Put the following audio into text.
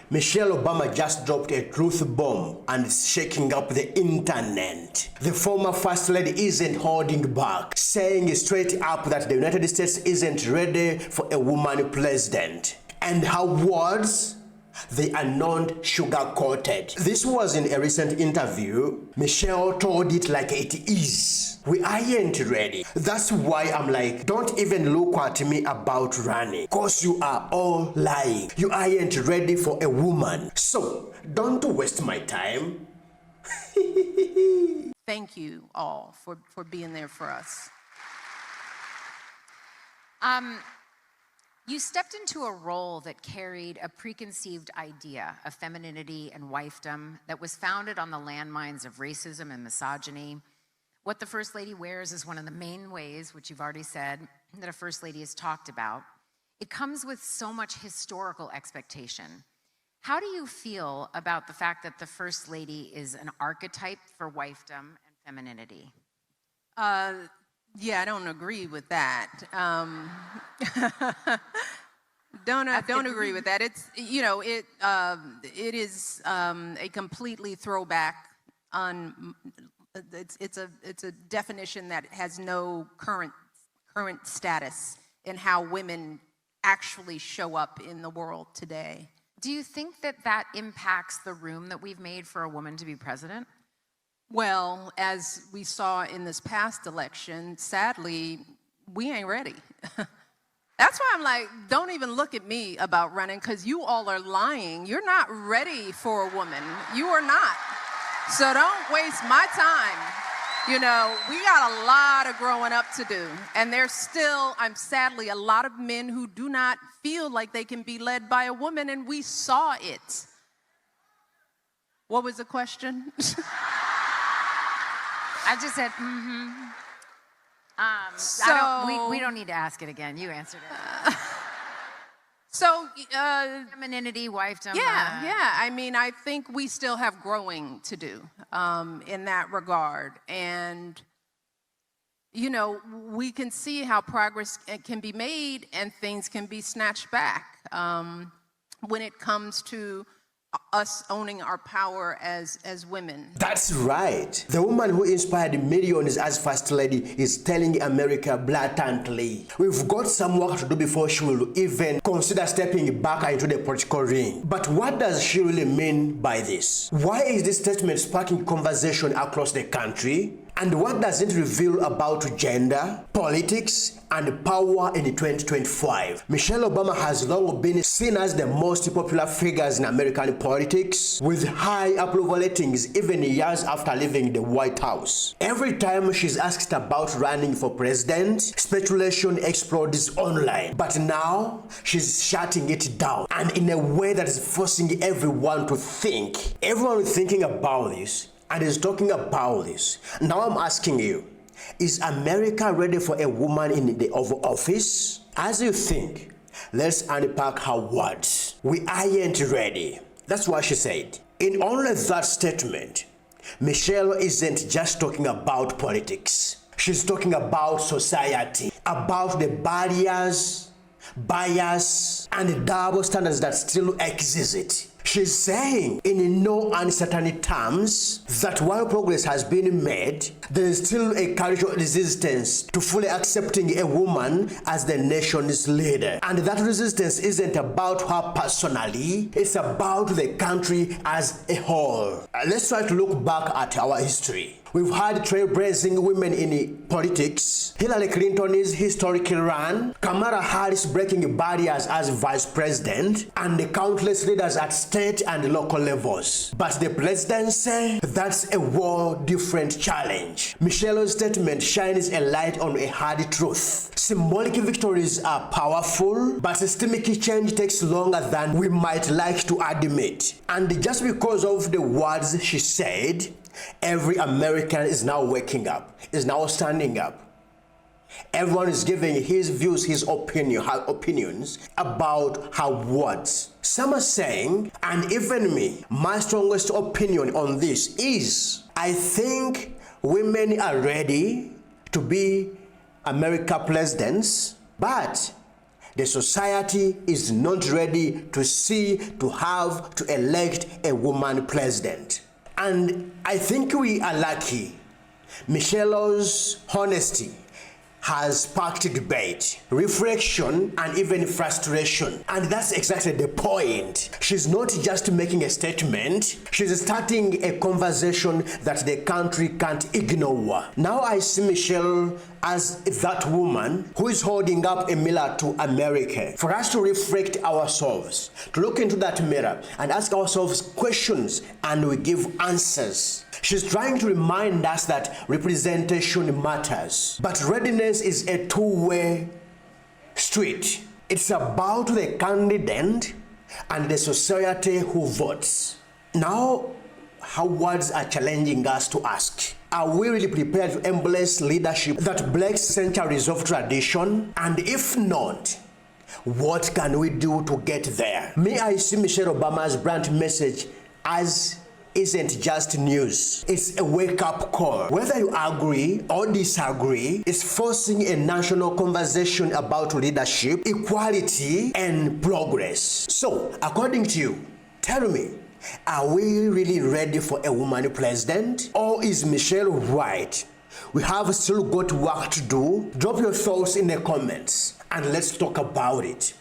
Michelle Obama just dropped a truth bomb and is shaking up the internet. The former First Lady isn't holding back, saying straight up that the United States isn't ready for a woman president. And her words? They are not sugar-coated. This was in a recent interview. Michelle told it like it is. We aren't ready. That's why I'm like, don't even look at me about running, cause you are all lying. You aren't ready for a woman. So don't waste my time. Thank you all for being there for us. You stepped into a role that carried a preconceived idea of femininity and wifedom that was founded on the landmines of racism and misogyny. What the First Lady wears is one of the main ways, which you've already said, that a First Lady is talked about. It comes with so much historical expectation. How do you feel about the fact that the First Lady is an archetype for wifedom and femininity? Yeah, I don't agree with that. Don't agree with that. It's, you know, it is a completely throwback on. It's a definition that has no current status in how women actually show up in the world today. Do you think that that impacts the room that we've made for a woman to be president? Well, as we saw in this past election, sadly, we ain't ready. That's why I'm like, don't even look at me about running, because you all are lying. You're not ready for a woman. You are not. So don't waste my time. You know, we got a lot of growing up to do. And there's still, sadly, a lot of men who do not feel like they can be led by a woman, and we saw it. What was the question? I just said, we don't need to ask it again. You answered it. So, femininity, wifedom. Yeah. I mean, I think we still have growing to do in that regard. And, you know, we can see how progress can be made and things can be snatched back when it comes to us owning our power as women. That's right. The woman who inspired millions as First Lady is telling America blatantly, we've got some work to do before she will even consider stepping back into the political ring. But what does she really mean by this? Why is this statement sparking conversation across the country? And what does it reveal about gender, politics, and power in 2025? Michelle Obama has long been seen as the most popular figures in American politics, with high approval ratings even years after leaving the White House. Every time she's asked about running for president, speculation explodes online. But now, she's shutting it down, and in a way that is forcing everyone to think. Everyone is thinking about this and is talking about this. Now I'm asking you, is America ready for a woman in the Oval Office? As you think, let's unpack her words. We aren't ready. That's what she said. In only that statement, Michelle isn't just talking about politics. She's talking about society, about the barriers, bias, and double standards that still exist. She's saying in no uncertain terms that while progress has been made, there is still a cultural resistance to fully accepting a woman as the nation's leader. And that resistance isn't about her personally, it's about the country as a whole. Let's try to look back at our history. We've had trailblazing women in politics, Hillary Clinton's historic run, Kamala Harris breaking barriers as vice president, and the countless leaders at state and local levels. But the presidency, that's a whole different challenge. Michelle's statement shines a light on a hard truth. Symbolic victories are powerful, but systemic change takes longer than we might like to admit. And just because of the words she said, every American is now waking up, is now standing up. Everyone is giving his views, his opinion, her opinions about her words. Some are saying, and even me, my strongest opinion on this is, I think women are ready to be America presidents, but The society is not ready to elect a woman president. And I think we are lucky. Michelle's honesty has sparked debate, reflection, and even frustration. And that's exactly the point. She's not just making a statement, she's starting a conversation that the country can't ignore. Now I see Michelle as that woman who is holding up a mirror to America for us to reflect ourselves, to look into that mirror and ask ourselves questions, and we give answers. She's trying to remind us that representation matters, but readiness is a two-way street. It's about the candidate and the society who votes. Now, how words are challenging us to ask, are we really prepared to embrace leadership that breaks centuries of tradition? And if not, what can we do to get there? May I see Michelle Obama's brand message as isn't just news, it's a wake-up call. Whether you agree or disagree, it's forcing a national conversation about leadership, equality, and progress. So, according to you, tell me, are we really ready for a woman president? Or is Michelle right? We have still got work to do. Drop your thoughts in the comments and let's talk about it.